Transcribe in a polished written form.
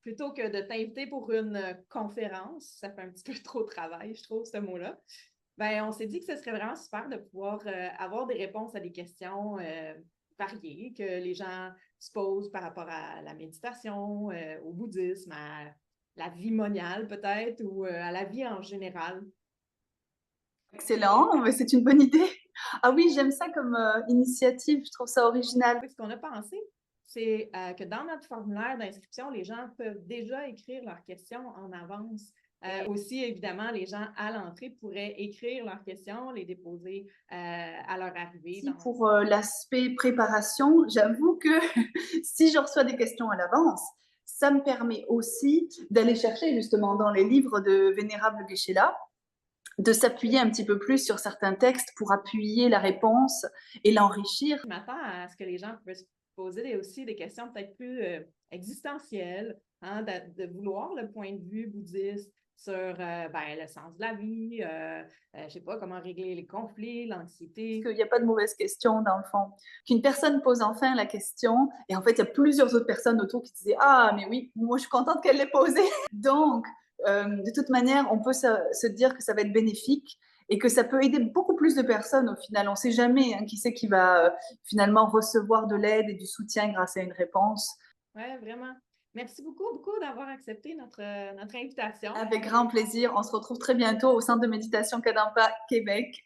plutôt que de t'inviter pour une conférence, ça fait un petit peu trop de travail, je trouve, ce mot-là. Ben, on s'est dit que ce serait vraiment super de pouvoir avoir des réponses à des questions variées que les gens se posent par rapport à la méditation, au bouddhisme, à la vie moniale peut-être, ou à la vie en général. Excellent, mais c'est une bonne idée. Ah oui, j'aime ça comme initiative, je trouve ça original. Ce qu'on a pensé, c'est que dans notre formulaire d'inscription, les gens peuvent déjà écrire leurs questions en avance. Aussi, évidemment, les gens à l'entrée pourraient écrire leurs questions, les déposer à leur arrivée. Merci pour l'aspect préparation. J'avoue que si je reçois des questions à l'avance, ça me permet aussi d'aller chercher justement dans les livres de Vénérable Geshe-la, de s'appuyer un petit peu plus sur certains textes pour appuyer la réponse et l'enrichir. Je m'attends à ce que les gens puissent poser aussi des questions peut-être plus existentielles, hein, de vouloir le point de vue bouddhiste sur ben, le sens de la vie, je sais pas, comment régler les conflits, l'anxiété. Parce qu'il n'y a pas de mauvaise question dans le fond. Qu'une personne pose enfin la question, et en fait, il y a plusieurs autres personnes autour qui disaient ah, mais oui, moi je suis contente qu'elle l'ait posée. Donc, de toute manière, on peut se dire que ça va être bénéfique et que ça peut aider beaucoup plus de personnes au final. On ne sait jamais hein, qui c'est qui va finalement recevoir de l'aide et du soutien grâce à une réponse. Oui, vraiment. Merci beaucoup, beaucoup d'avoir accepté notre invitation. Avec grand plaisir. On se retrouve très bientôt au Centre de méditation Kadampa, Québec.